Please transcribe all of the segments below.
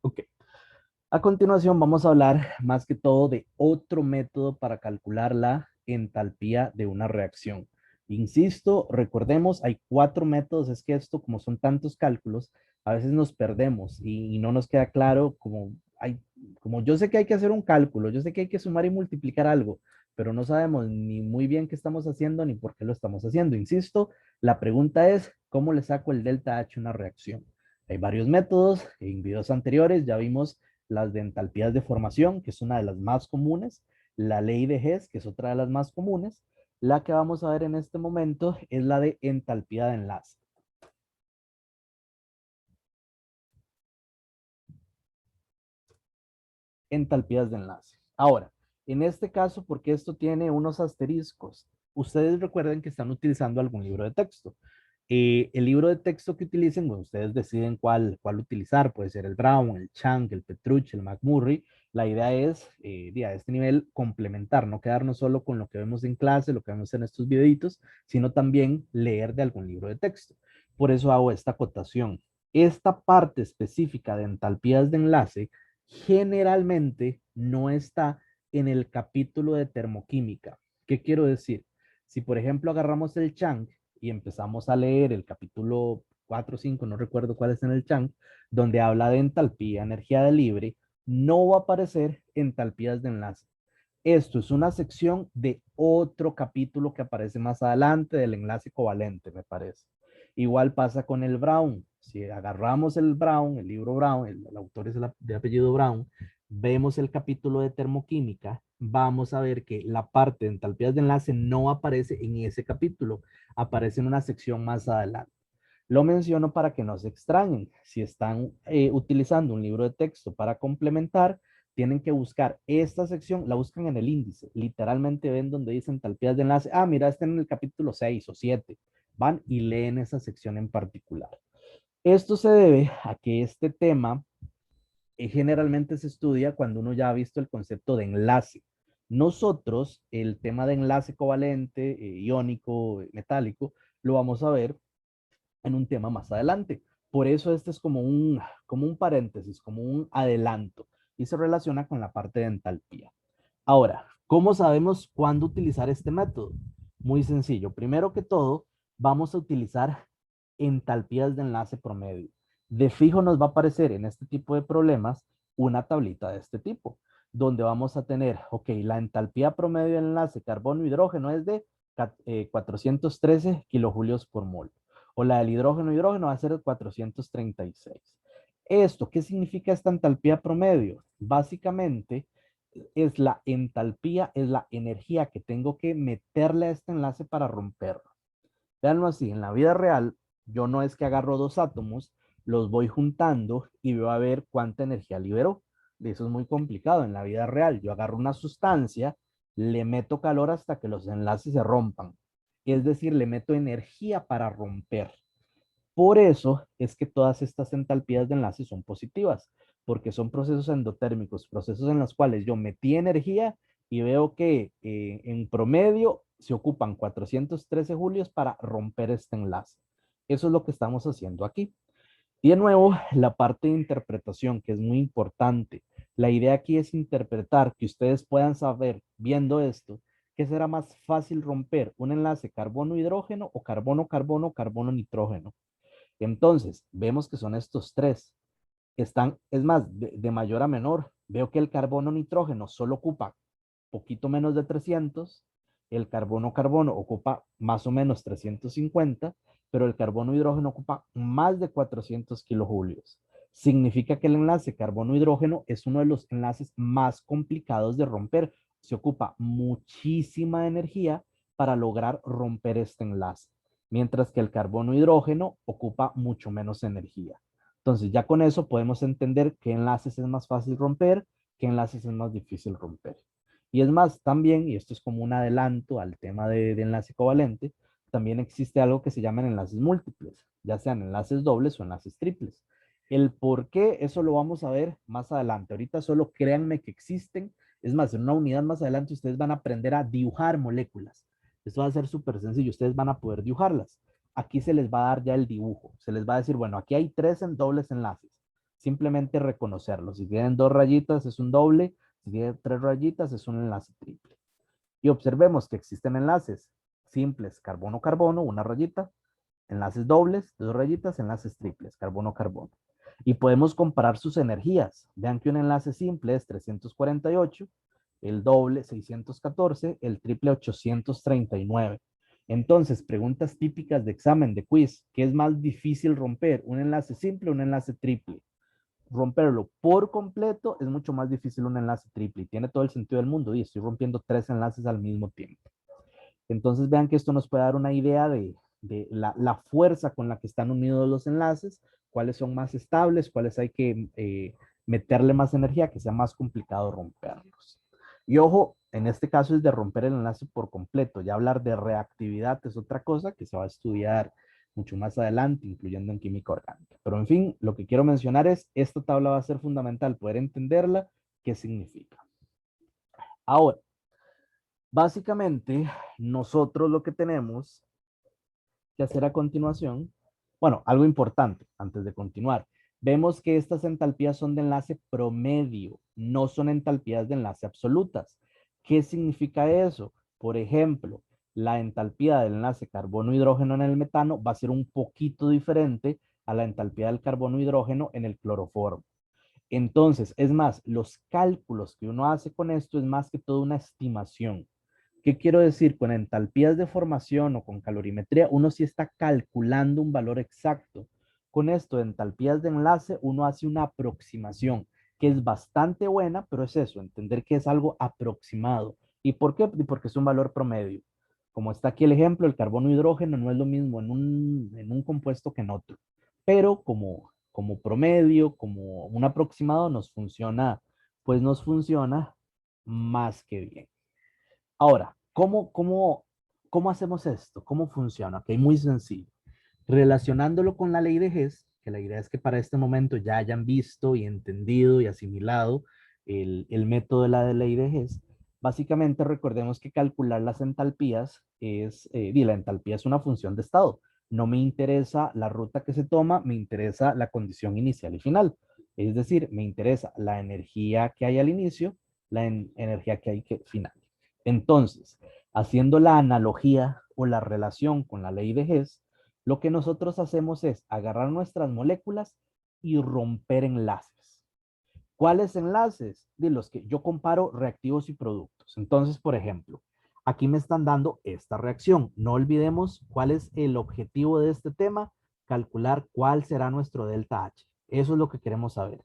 Ok. A continuación vamos a hablar más que todo de otro método para calcular la entalpía de una reacción. Insisto, recordemos, hay cuatro métodos, es que esto, como son tantos cálculos, a veces nos perdemos y no nos queda claro como yo sé que hay que hacer un cálculo, yo sé que hay que sumar y multiplicar algo, pero no sabemos ni muy bien qué estamos haciendo ni por qué lo estamos haciendo. Insisto, la pregunta es, ¿cómo le saco el delta H a una reacción? Hay varios métodos, en videos anteriores ya vimos las de entalpías de formación, que es una de las más comunes, la ley de Hess, que es otra de las más comunes. La que vamos a ver en este momento es la de entalpía de enlace. Entalpías de enlace. Ahora, en este caso, porque esto tiene unos asteriscos, ustedes recuerden que están utilizando algún libro de texto. El libro de texto que utilicen, bueno, ustedes deciden cuál utilizar, puede ser el Brown, el Chang, el Petrucci, el McMurray. La idea es, a este nivel, complementar, no quedarnos solo con lo que vemos en clase, lo que vemos en estos videitos, sino también leer de algún libro de texto. Por eso hago esta acotación. Esta parte específica de entalpías de enlace generalmente no está en el capítulo de termoquímica. ¿Qué quiero decir? Si, por ejemplo, agarramos el Chang y empezamos a leer el capítulo 4 o 5, no recuerdo cuál es en el Chang, donde habla de entalpía, energía de libre, no va a aparecer entalpías de enlace. Esto es una sección de otro capítulo que aparece más adelante del enlace covalente, me parece. Igual pasa con el Brown. Si agarramos el Brown, el libro Brown, el autor es de apellido Brown, vemos el capítulo de termoquímica, vamos a ver que la parte de entalpías de enlace no aparece en ese capítulo, aparece en una sección más adelante. Lo menciono para que no se extrañen. Si están utilizando un libro de texto para complementar, tienen que buscar esta sección, la buscan en el índice. Literalmente ven donde dicen entalpías de enlace. Ah, mira, está en el capítulo 6 o 7. Van y leen esa sección en particular. Esto se debe a que este tema generalmente se estudia cuando uno ya ha visto el concepto de enlace. Nosotros, el tema de enlace covalente, iónico, metálico, lo vamos a ver en un tema más adelante. Por eso este es como un paréntesis, como un adelanto y se relaciona con la parte de entalpía. Ahora, ¿cómo sabemos cuándo utilizar este método? Muy sencillo. Primero que todo, vamos a utilizar entalpías de enlace promedio. De fijo nos va a aparecer en este tipo de problemas una tablita de este tipo, donde vamos a tener, ok, la entalpía promedio del enlace carbono-hidrógeno es de 413 kilojulios por mol. O la del hidrógeno-hidrógeno va a ser de 436. ¿Esto qué significa esta entalpía promedio? Básicamente es la entalpía, es la energía que tengo que meterle a este enlace para romperlo. Veanlo así, en la vida real, yo no es que agarro dos átomos, los voy juntando y veo a ver cuánta energía liberó. Eso es muy complicado en la vida real. Yo agarro una sustancia, le meto calor hasta que los enlaces se rompan. Es decir, le meto energía para romper. Por eso es que todas estas entalpías de enlace son positivas, porque son procesos endotérmicos, procesos en los cuales yo metí energía y veo que en promedio se ocupan 413 julios para romper este enlace. Eso es lo que estamos haciendo aquí. Y de nuevo, la parte de interpretación, que es muy importante. La idea aquí es interpretar, que ustedes puedan saber, viendo esto, que será más fácil romper un enlace carbono-hidrógeno o carbono-carbono, carbono-nitrógeno. Entonces, vemos que son estos tres. Están, es más, de mayor a menor. Veo que el carbono nitrógeno solo ocupa poquito menos de 300, el carbono-carbono ocupa más o menos 350, pero el carbono-hidrógeno ocupa más de 400 kilojulios. Significa que el enlace carbono-hidrógeno es uno de los enlaces más complicados de romper. Se ocupa muchísima energía para lograr romper este enlace, mientras que el carbono-hidrógeno ocupa mucho menos energía. Entonces, ya con eso podemos entender qué enlaces es más fácil romper, qué enlaces es más difícil romper. Y es más, también, y esto es como un adelanto al tema de enlace covalente, también existe algo que se llaman enlaces múltiples, ya sean enlaces dobles o enlaces triples. El por qué, eso lo vamos a ver más adelante. Ahorita solo créanme que existen. Es más, en una unidad más adelante ustedes van a aprender a dibujar moléculas. Esto va a ser súper sencillo, ustedes van a poder dibujarlas. Aquí se les va a dar ya el dibujo. Se les va a decir, bueno, aquí hay tres en dobles enlaces. Simplemente reconocerlo. Si tienen 2 rayitas es un doble, si tienen 3 rayitas es un enlace triple. Y observemos que existen enlaces simples, carbono-carbono, una rayita, enlaces dobles, 2 rayitas, enlaces triples, carbono-carbono. Y podemos comparar sus energías. Vean que un enlace simple es 348, el doble 614, el triple 839. Entonces, preguntas típicas de examen, de quiz, ¿qué es más difícil romper? ¿Un enlace simple o un enlace triple? Romperlo por completo es mucho más difícil un enlace triple y tiene todo el sentido del mundo y estoy rompiendo 3 enlaces al mismo tiempo. Entonces vean que esto nos puede dar una idea de la fuerza con la que están unidos los enlaces, cuáles son más estables, cuáles hay que meterle más energía, que sea más complicado romperlos. Y ojo, en este caso es de romper el enlace por completo. Ya hablar de reactividad es otra cosa que se va a estudiar mucho más adelante, incluyendo en química orgánica. Pero en fin, lo que quiero mencionar es, esta tabla va a ser fundamental, poder entenderla, qué significa. Ahora, básicamente, nosotros lo que tenemos que hacer a continuación, bueno, algo importante antes de continuar, vemos que estas entalpías son de enlace promedio, no son entalpías de enlace absolutas. ¿Qué significa eso? Por ejemplo, la entalpía del enlace carbono-hidrógeno en el metano va a ser un poquito diferente a la entalpía del carbono-hidrógeno en el cloroformo. Entonces, es más, los cálculos que uno hace con esto es más que todo una estimación. ¿Qué quiero decir? Con entalpías de formación o con calorimetría, uno sí está calculando un valor exacto. Con esto, de entalpías de enlace, uno hace una aproximación, que es bastante buena, pero es eso, entender que es algo aproximado. ¿Y por qué? Porque es un valor promedio. Como está aquí el ejemplo, el carbono hidrógeno no es lo mismo en un compuesto que en otro. Pero como promedio, como un aproximado, nos funciona, pues nos funciona más que bien. Ahora, ¿cómo hacemos esto? ¿Cómo funciona? Ok, muy sencillo. Relacionándolo con la ley de Hess, que la idea es que para este momento ya hayan visto y entendido y asimilado el método de la ley de Hess, básicamente recordemos que calcular las entalpías y la entalpía es una función de estado. No me interesa la ruta que se toma, me interesa la condición inicial y final. Es decir, me interesa la energía que hay al inicio, la energía que hay que final. Entonces, haciendo la analogía o la relación con la ley de Hess, lo que nosotros hacemos es agarrar nuestras moléculas y romper enlaces. ¿Cuáles enlaces? De los que yo comparo reactivos y productos. Entonces, por ejemplo, aquí me están dando esta reacción. No olvidemos cuál es el objetivo de este tema, calcular cuál será nuestro delta H. Eso es lo que queremos saber.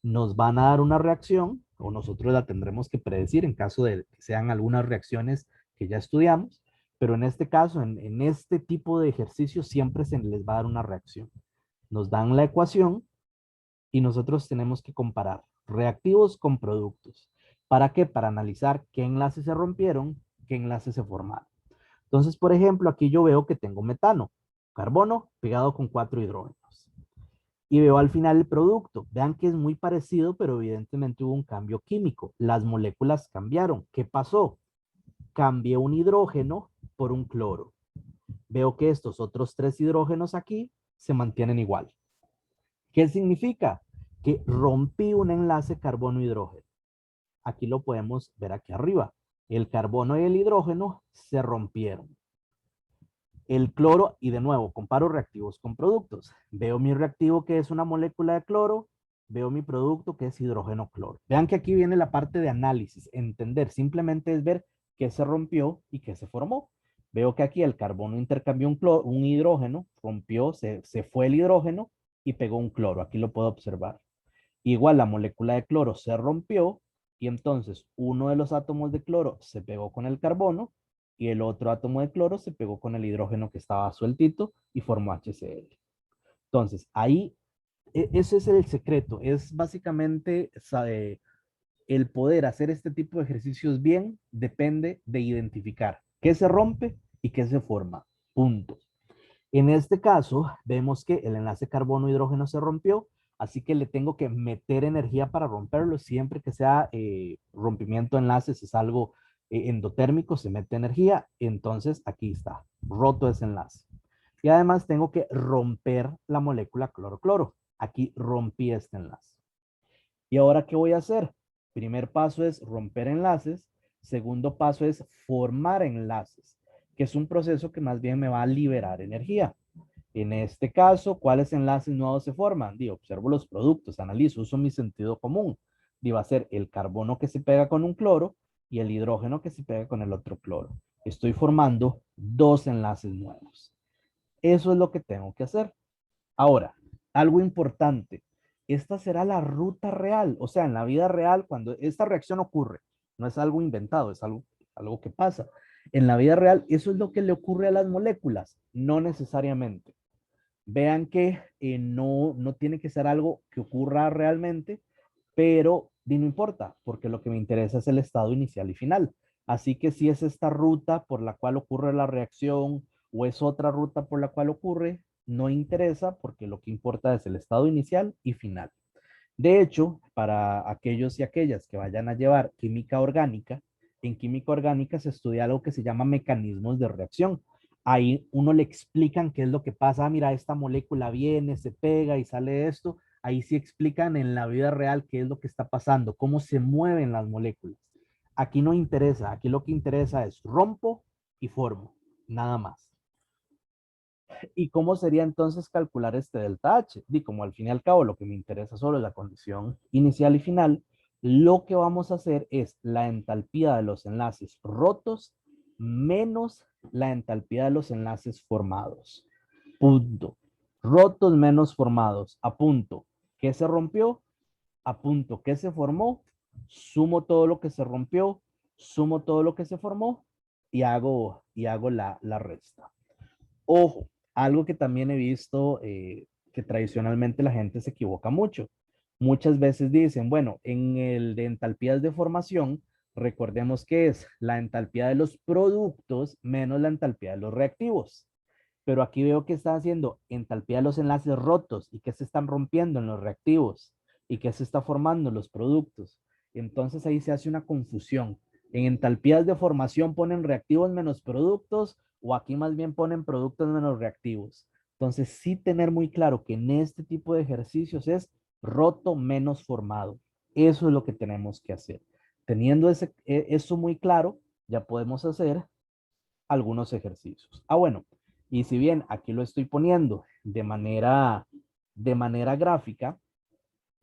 Nos van a dar una reacción o nosotros la tendremos que predecir en caso de que sean algunas reacciones que ya estudiamos, pero en este caso, en este tipo de ejercicio siempre se les va a dar una reacción. Nos dan la ecuación y nosotros tenemos que comparar reactivos con productos. ¿Para qué? Para analizar qué enlaces se rompieron, qué enlaces se formaron. Entonces, por ejemplo, aquí yo veo que tengo metano, carbono pegado con 4 hidrógenos. Y veo al final el producto. Vean que es muy parecido, pero evidentemente hubo un cambio químico. Las moléculas cambiaron. ¿Qué pasó? Cambié un hidrógeno por un cloro. Veo que estos otros 3 hidrógenos aquí se mantienen igual. ¿Qué significa? Que rompí un enlace carbono-hidrógeno. Aquí lo podemos ver aquí arriba. El carbono y el hidrógeno se rompieron. El cloro, y de nuevo, comparo reactivos con productos. Veo mi reactivo que es una molécula de cloro, veo mi producto que es hidrógeno cloro. Vean que aquí viene la parte de análisis. Entender simplemente es ver qué se rompió y qué se formó. Veo que aquí el carbono intercambió un hidrógeno, rompió, se fue el hidrógeno y pegó un cloro. Aquí lo puedo observar. Igual la molécula de cloro se rompió y entonces uno de los átomos de cloro se pegó con el carbono y el otro átomo de cloro se pegó con el hidrógeno que estaba sueltito y formó HCl. Entonces, ahí, ese es el secreto. Es básicamente el poder hacer este tipo de ejercicios bien depende de identificar qué se rompe y qué se forma. Punto. En este caso, vemos que el enlace carbono-hidrógeno se rompió, así que le tengo que meter energía para romperlo. Siempre que sea rompimiento de enlaces, es algo endotérmico, se mete energía. Entonces, aquí está, roto ese enlace. Y además tengo que romper la molécula cloro-cloro. Aquí rompí este enlace. ¿Y ahora qué voy a hacer? Primer paso es romper enlaces. Segundo paso es formar enlaces, que es un proceso que más bien me va a liberar energía. En este caso, ¿cuáles enlaces nuevos se forman? Digo, observo los productos, analizo, uso mi sentido común. Digo, va a ser el carbono que se pega con un cloro y el hidrógeno que se pega con el otro cloro. Estoy formando dos enlaces nuevos. Eso es lo que tengo que hacer. Ahora, algo importante. Esta será la ruta real. O sea, en la vida real, cuando esta reacción ocurre, no es algo inventado, es algo que pasa. En la vida real, eso es lo que le ocurre a las moléculas, no necesariamente. Vean que no tiene que ser algo que ocurra realmente, pero no importa, porque lo que me interesa es el estado inicial y final. Así que si es esta ruta por la cual ocurre la reacción o es otra ruta por la cual ocurre, no interesa porque lo que importa es el estado inicial y final. De hecho, para aquellos y aquellas que vayan a llevar química orgánica, en química orgánica se estudia algo que se llama mecanismos de reacción. Ahí uno le explican qué es lo que pasa. Ah, mira, esta molécula viene, se pega y sale esto. Ahí sí explican en la vida real qué es lo que está pasando, cómo se mueven las moléculas. Aquí no interesa, aquí lo que interesa es rompo y formo, nada más. ¿Y cómo sería entonces calcular este delta H? Y como al fin y al cabo lo que me interesa solo es la condición inicial y final, lo que vamos a hacer es la entalpía de los enlaces rotos menos la entalpía de los enlaces formados. Punto. Rotos menos formados. A punto. ¿Qué se rompió? A punto. ¿Qué se formó? Sumo todo lo que se rompió, sumo todo lo que se formó y hago la resta. Ojo, algo que también he visto que tradicionalmente la gente se equivoca mucho. Muchas veces dicen, bueno, en el de entalpías de formación, recordemos que es la entalpía de los productos menos la entalpía de los reactivos. Pero aquí veo que está haciendo entalpía de los enlaces rotos y que se están rompiendo en los reactivos y que se está formando en los productos. Entonces ahí se hace una confusión. En entalpías de formación ponen reactivos menos productos o aquí más bien ponen productos menos reactivos. Entonces sí tener muy claro que en este tipo de ejercicios es roto menos formado. Eso es lo que tenemos que hacer. Teniendo eso muy claro, ya podemos hacer algunos ejercicios. Ah, bueno, y si bien aquí lo estoy poniendo de manera gráfica,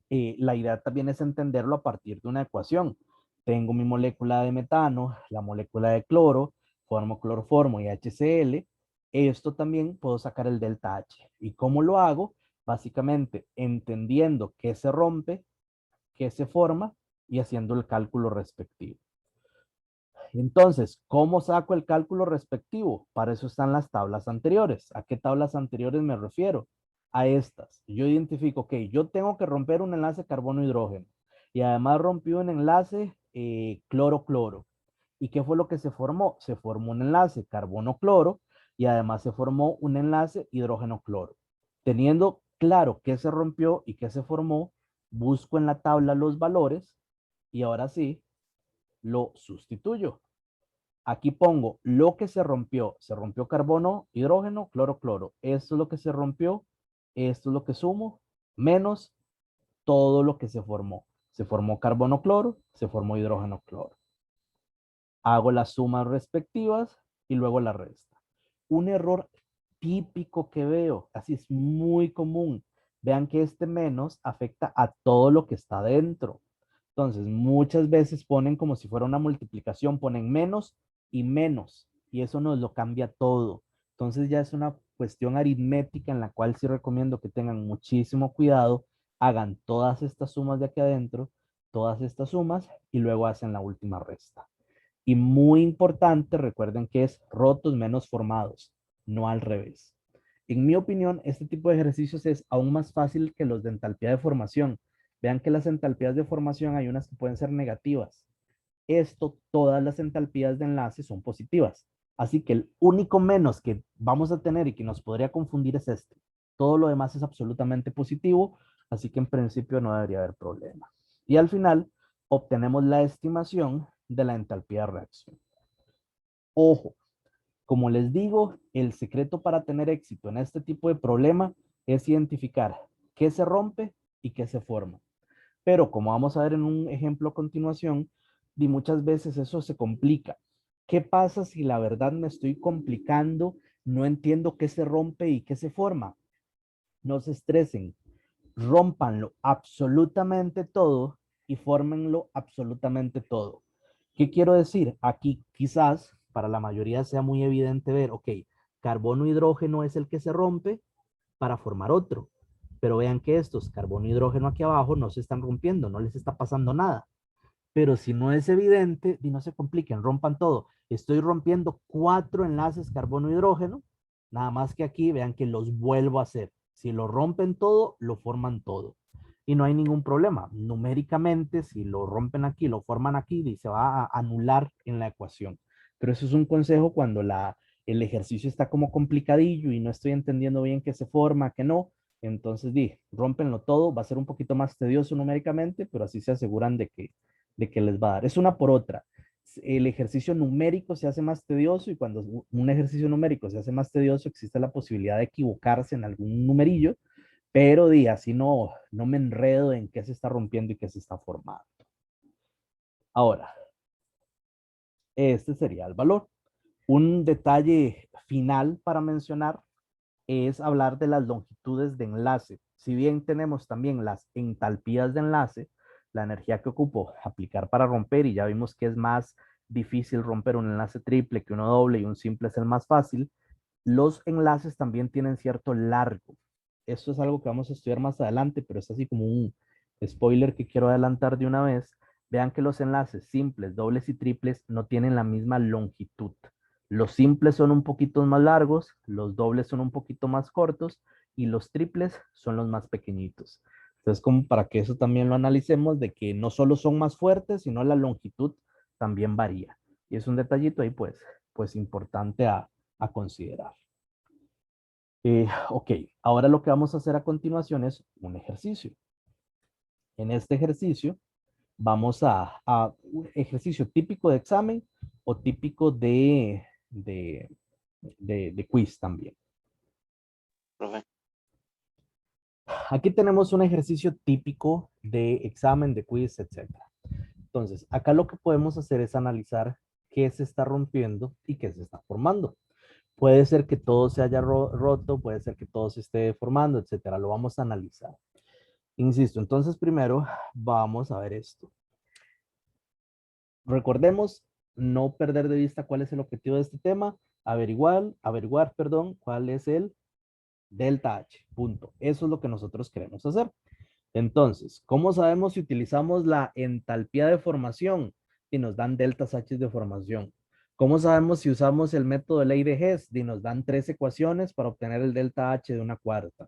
la idea también es entenderlo a partir de una ecuación. Tengo mi molécula de metano, la molécula de cloro, formo cloroformo y HCl. Esto también puedo sacar el delta H. ¿Y cómo lo hago? Básicamente entendiendo qué se rompe, qué se forma y haciendo el cálculo respectivo. Entonces, ¿cómo saco el cálculo respectivo? Para eso están las tablas anteriores. ¿A qué tablas anteriores me refiero? A estas. Yo identifico que yo tengo que romper un enlace carbono-hidrógeno y además rompí un enlace cloro-cloro. ¿Y qué fue lo que se formó? Se formó un enlace carbono-cloro y además se formó un enlace hidrógeno-cloro. Teniendo claro qué se rompió y qué se formó, busco en la tabla los valores y ahora sí, lo sustituyo. Aquí pongo lo que se rompió. Se rompió carbono, hidrógeno, cloro, cloro. Esto es lo que se rompió. Esto es lo que sumo. Menos todo lo que se formó. Se formó carbono, cloro. Se formó hidrógeno, cloro. Hago las sumas respectivas y luego la resta. Un error típico que veo, así es muy común. Vean que este menos afecta a todo lo que está dentro. Entonces, muchas veces ponen como si fuera una multiplicación, ponen menos y menos, y eso nos lo cambia todo. Entonces ya es una cuestión aritmética en la cual sí recomiendo que tengan muchísimo cuidado, hagan todas estas sumas de aquí adentro, todas estas sumas, y luego hacen la última resta. Y muy importante, recuerden que es rotos menos formados, no al revés. En mi opinión, este tipo de ejercicios es aún más fácil que los de entalpía de formación. Vean que las entalpías de formación hay unas que pueden ser negativas. Todas las entalpías de enlace son positivas. Así que el único menos que vamos a tener y que nos podría confundir es este. Todo lo demás es absolutamente positivo, así que en principio no debería haber problema. Y al final obtenemos la estimación de la entalpía de reacción. Ojo, como les digo, el secreto para tener éxito en este tipo de problema es identificar qué se rompe y qué se forma. Pero como vamos a ver en un ejemplo a continuación, y muchas veces eso se complica. ¿Qué pasa si la verdad me estoy complicando? No entiendo qué se rompe y qué se forma. No se estresen, rómpanlo absolutamente todo y fórmenlo absolutamente todo. ¿Qué quiero decir? Aquí quizás para la mayoría sea muy evidente ver, ok, carbono hidrógeno es el que se rompe para formar otro. Pero vean que estos carbono y hidrógeno aquí abajo no se están rompiendo, no les está pasando nada. Pero si no es evidente, y no se compliquen, rompan todo. Estoy rompiendo 4 enlaces carbono-hidrógeno, nada más que aquí vean que los vuelvo a hacer. Si lo rompen todo, lo forman todo. Y no hay ningún problema. Numéricamente, si lo rompen aquí, lo forman aquí, y se va a anular en la ecuación. Pero eso es un consejo cuando el ejercicio está como complicadillo y no estoy entendiendo bien qué se forma, qué no. Entonces, rómpenlo todo, va a ser un poquito más tedioso numéricamente, pero así se aseguran de que les va a dar. Es una por otra. El ejercicio numérico se hace más tedioso y cuando un ejercicio numérico se hace más tedioso existe la posibilidad de equivocarse en algún numerillo, pero así no me enredo en qué se está rompiendo y qué se está formando. Ahora, este sería el valor. Un detalle final para mencionar es hablar de las longitudes de enlace. Si bien tenemos también las entalpías de enlace, la energía que ocupo aplicar para romper, y ya vimos que es más difícil romper un enlace triple que uno doble y un simple es el más fácil, los enlaces también tienen cierto largo. Esto es algo que vamos a estudiar más adelante, pero es así como un spoiler que quiero adelantar de una vez. Vean que los enlaces simples, dobles y triples no tienen la misma longitud. Los simples son un poquito más largos, los dobles son un poquito más cortos y los triples son los más pequeñitos. Entonces, como para que eso también lo analicemos, de que no solo son más fuertes, sino la longitud también varía. Y es un detallito ahí, pues importante a considerar. Ok, ahora lo que vamos a hacer a continuación es un ejercicio. En este ejercicio vamos a un ejercicio típico de examen o típico de quiz también. Profe. Aquí tenemos un ejercicio típico de examen, de quiz, etcétera. Entonces, acá lo que podemos hacer es analizar qué se está rompiendo y qué se está formando. Puede ser que todo se haya roto, puede ser que todo se esté formando, etcétera. Lo vamos a analizar. Insisto, entonces primero vamos a ver esto. Recordemos no perder de vista cuál es el objetivo de este tema, averiguar, perdón, cuál es el delta H, punto. Eso es lo que nosotros queremos hacer. Entonces, ¿cómo sabemos si utilizamos la entalpía de formación y nos dan deltas H de formación? ¿Cómo sabemos si usamos el método de ley de Hess y nos dan 3 ecuaciones para obtener el delta H de una cuarta?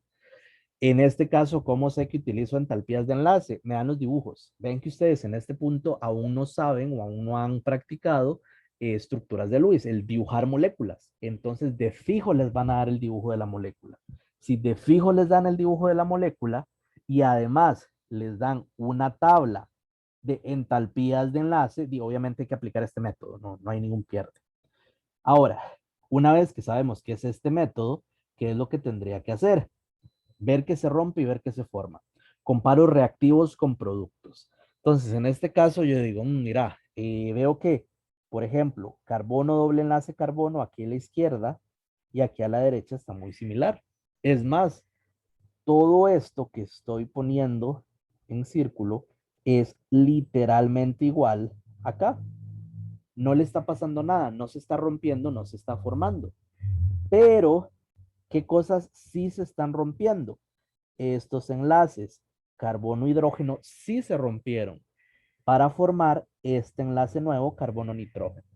En este caso, ¿cómo sé que utilizo entalpías de enlace? Me dan los dibujos. Ven que ustedes en este punto aún no saben o aún no han practicado estructuras de Lewis, el dibujar moléculas. Entonces, de fijo les van a dar el dibujo de la molécula. Si de fijo les dan el dibujo de la molécula y además les dan una tabla de entalpías de enlace, obviamente hay que aplicar este método, no hay ningún pierde. Ahora, una vez que sabemos qué es este método, ¿qué es lo que tendría que hacer? Ver qué se rompe y ver qué se forma. Comparo reactivos con productos. Entonces, en este caso yo digo, mira, veo que, por ejemplo, carbono doble enlace carbono aquí a la izquierda y aquí a la derecha está muy similar. Es más, todo esto que estoy poniendo en círculo es literalmente igual acá. No le está pasando nada, no se está rompiendo, no se está formando. Pero, ¿qué cosas sí se están rompiendo? Estos enlaces carbono-hidrógeno sí se rompieron para formar este enlace nuevo carbono-nitrógeno.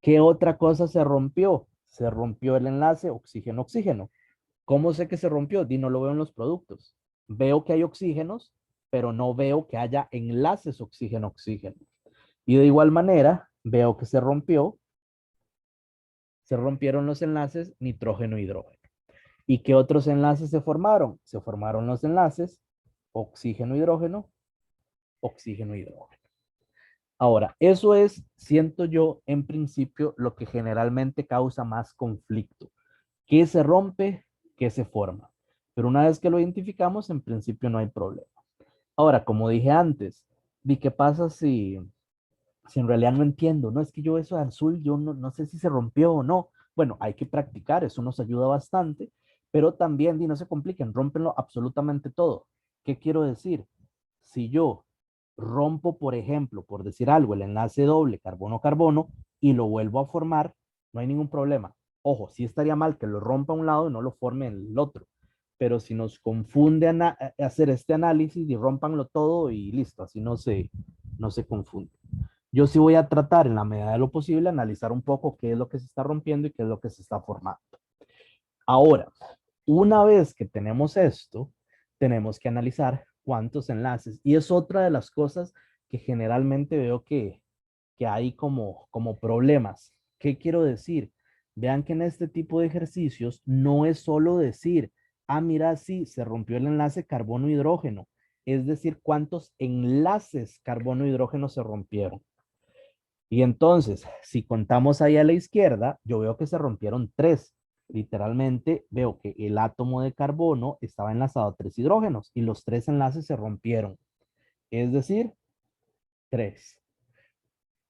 ¿Qué otra cosa se rompió? Se rompió el enlace oxígeno-oxígeno. ¿Cómo sé que se rompió? No lo veo en los productos. Veo que hay oxígenos, pero no veo que haya enlaces oxígeno-oxígeno. Y de igual manera, veo que se rompieron los enlaces nitrógeno-hidrógeno. ¿Y qué otros enlaces se formaron? Se formaron los enlaces oxígeno-hidrógeno, oxígeno-hidrógeno. Ahora, eso es, siento yo, en principio, lo que generalmente causa más conflicto. ¿Qué se rompe? ¿Qué se forma? Pero una vez que lo identificamos, en principio no hay problema. Ahora, como dije antes, vi qué pasa si en realidad no entiendo, no es que yo eso de azul, yo no sé si se rompió o no. Bueno, hay que practicar, eso nos ayuda bastante, pero también, no se compliquen, rómpenlo absolutamente todo. ¿Qué quiero decir? Si yo rompo, por ejemplo, por decir algo, el enlace doble carbono-carbono y lo vuelvo a formar, no hay ningún problema. Ojo, sí estaría mal que lo rompa a un lado y no lo forme en el otro, pero si nos confunde hacer este análisis y rompanlo todo y listo, así no se confunde. Yo sí voy a tratar en la medida de lo posible analizar un poco qué es lo que se está rompiendo y qué es lo que se está formando. Ahora, una vez que tenemos esto, tenemos que analizar cuántos enlaces. Y es otra de las cosas que generalmente veo que hay como problemas. ¿Qué quiero decir? Vean que en este tipo de ejercicios no es solo decir, ah, mira, sí, se rompió el enlace carbono-hidrógeno. Es decir, cuántos enlaces carbono-hidrógeno se rompieron. Y entonces, si contamos ahí a la izquierda, yo veo que se rompieron tres. Literalmente veo que el átomo de carbono estaba enlazado a tres hidrógenos y los tres enlaces se rompieron. Es decir, tres.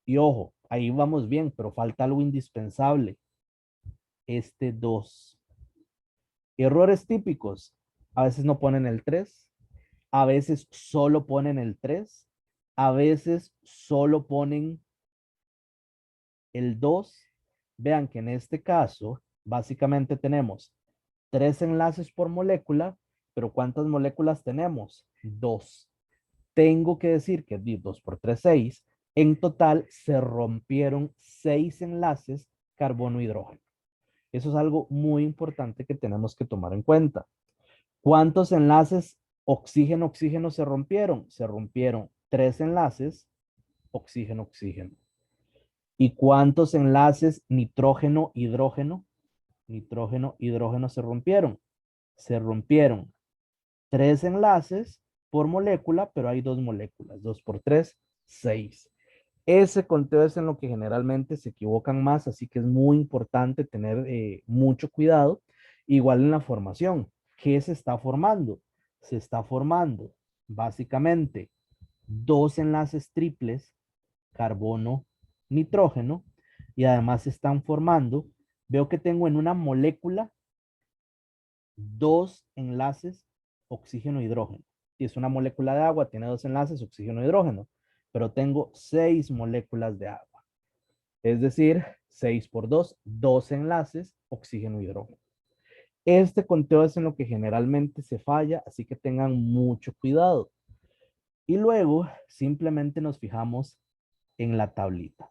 Y ojo, ahí vamos bien, pero falta algo indispensable. Este dos. Errores típicos. A veces no ponen el 3, a veces solo ponen el 3, a veces solo ponen el 2. Vean que en este caso, básicamente tenemos tres enlaces por molécula, pero ¿cuántas moléculas tenemos? Dos. Tengo que decir que 2 por 3, 6. En total se rompieron 6 enlaces carbono-hidrógeno. Eso es algo muy importante que tenemos que tomar en cuenta. ¿Cuántos enlaces oxígeno-oxígeno se rompieron? Se rompieron 3 enlaces oxígeno-oxígeno. ¿Y cuántos enlaces nitrógeno-hidrógeno? Nitrógeno-hidrógeno se rompieron. Se rompieron 3 enlaces por molécula, pero hay 2 moléculas. 2 por 3, 6. Ese conteo es en lo que generalmente se equivocan más, así que es muy importante tener mucho cuidado. Igual en la formación. ¿Qué se está formando? Se está formando básicamente 2 enlaces triples, carbono, nitrógeno, y además se están formando, veo que tengo en una molécula 2 enlaces oxígeno-hidrógeno. Si es una molécula de agua, tiene 2 enlaces oxígeno-hidrógeno, pero tengo 6 moléculas de agua. Es decir, 6 por 2, 2 enlaces oxígeno-hidrógeno. Este conteo es en lo que generalmente se falla, así que tengan mucho cuidado. Y luego simplemente nos fijamos en la tablita.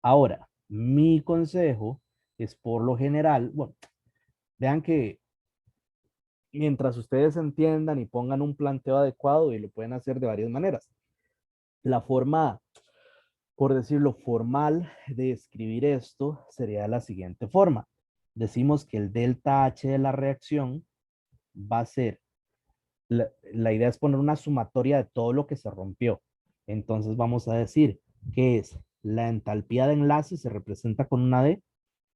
Ahora, mi consejo es por lo general, bueno, vean que mientras ustedes entiendan y pongan un planteo adecuado y lo pueden hacer de varias maneras. La forma, por decirlo, formal de escribir esto sería de la siguiente forma. Decimos que el delta H de la reacción va a ser, la idea es poner una sumatoria de todo lo que se rompió. Entonces vamos a decir que es la entalpía de enlace, se representa con una D,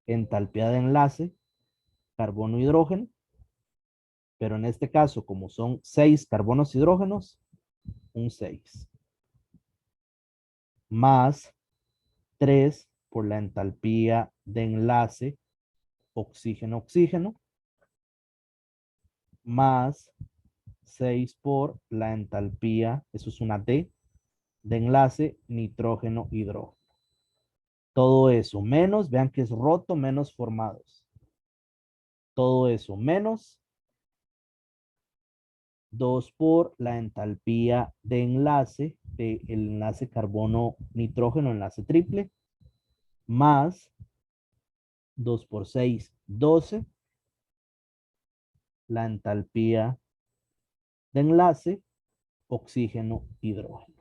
entalpía de enlace, carbono-hidrógeno, pero en este caso, como son 6 carbonos hidrógenos, un 6. Más 3 por la entalpía de enlace oxígeno-oxígeno, más 6 por la entalpía, eso es una D, de enlace nitrógeno-hidrógeno. Todo eso menos, vean que es roto menos formados. Todo eso menos 2 por la entalpía de enlace, del enlace carbono-nitrógeno, enlace triple, más 2 por 6, 12, la entalpía de enlace, oxígeno-hidrógeno.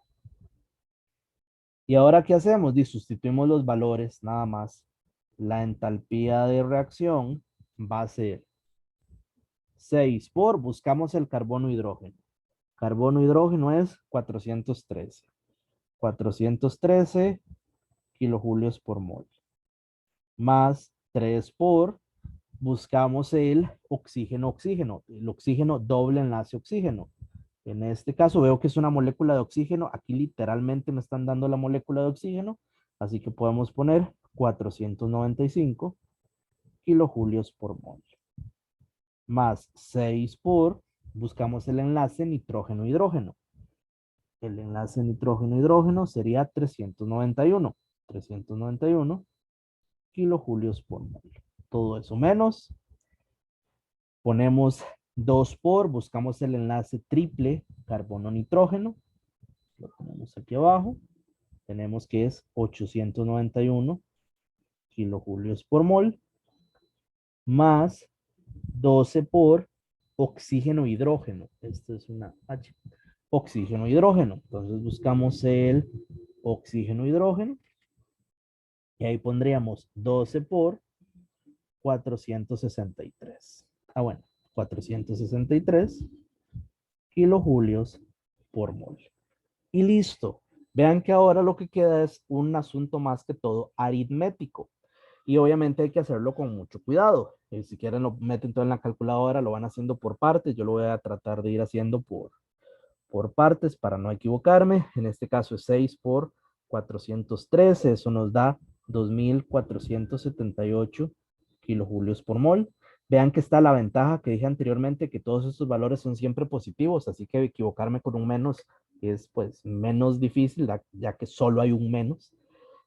¿Y ahora qué hacemos? Sustituimos los valores nada más. La entalpía de reacción va a ser 6 por, buscamos el carbono-hidrógeno. Carbono-hidrógeno es 413. 413 kilojulios por mol. Más 3 por buscamos el oxígeno, el oxígeno doble enlace oxígeno. En este caso veo que es una molécula de oxígeno. Aquí literalmente me están dando la molécula de oxígeno. Así que podemos poner 495 kilojulios por mol. Más 6 por, buscamos el enlace nitrógeno-hidrógeno. El enlace nitrógeno-hidrógeno sería 391 kilojulios por mol. Todo eso menos. Ponemos 2 por, buscamos el enlace triple carbono-nitrógeno. Lo ponemos aquí abajo. Tenemos que es 891 kilojulios por mol. Más 12 por oxígeno-hidrógeno. Esto es una H. Oxígeno-hidrógeno. Entonces buscamos el oxígeno-hidrógeno. Y ahí pondríamos 12 por 463. Ah, bueno, 463 kilojulios por mol. Y listo. Vean que ahora lo que queda es un asunto más que todo aritmético. Y obviamente hay que hacerlo con mucho cuidado. Si quieren lo meten todo en la calculadora, lo van haciendo por partes. Yo lo voy a tratar de ir haciendo por partes para no equivocarme. En este caso es 6 por 413. Eso nos da 2478 kilojulios por mol. Vean que está la ventaja que dije anteriormente, que todos estos valores son siempre positivos, así que equivocarme con un menos es pues menos difícil, ya que solo hay un menos.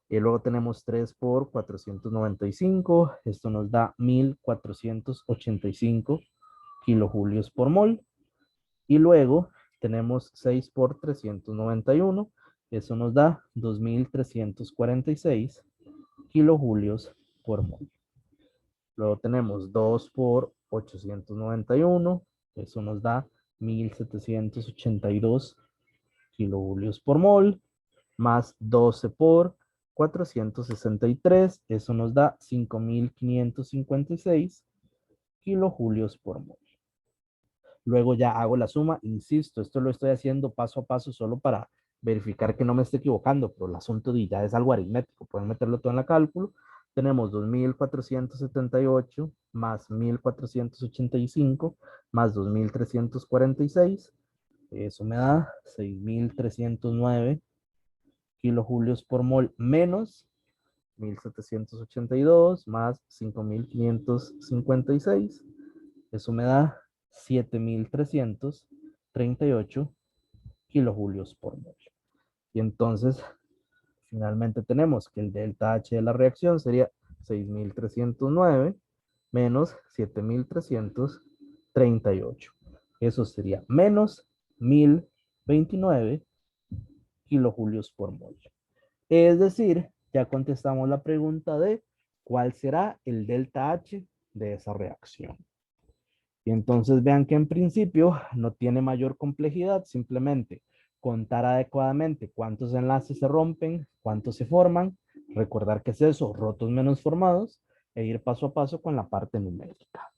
Y luego tenemos 3 por 495, esto nos da 1485 kilojulios por mol. Y luego tenemos 6 por 391, eso nos da 2346 kilojulios por mol. Luego tenemos 2 por 891, eso nos da 1782 kilojulios por mol, más 12 por 463, eso nos da 5556 kilojulios por mol. Luego ya hago la suma, insisto, esto lo estoy haciendo paso a paso solo para verificar que no me esté equivocando, pero el asunto de ya es algo aritmético, pueden meterlo todo en la cálculo. Tenemos 2478 más 1485 más 2346, eso me da 6309 kilojulios por mol menos 1782 más 5556, eso me da 7338 kilojulios por mol. Y entonces, finalmente tenemos que el delta H de la reacción sería 6309 menos 7338. Eso sería menos 1029 kilojulios por mol. Es decir, ya contestamos la pregunta de cuál será el delta H de esa reacción. Y entonces vean que en principio no tiene mayor complejidad, simplemente contar adecuadamente cuántos enlaces se rompen, cuántos se forman, recordar que es eso, rotos menos formados, e ir paso a paso con la parte numérica.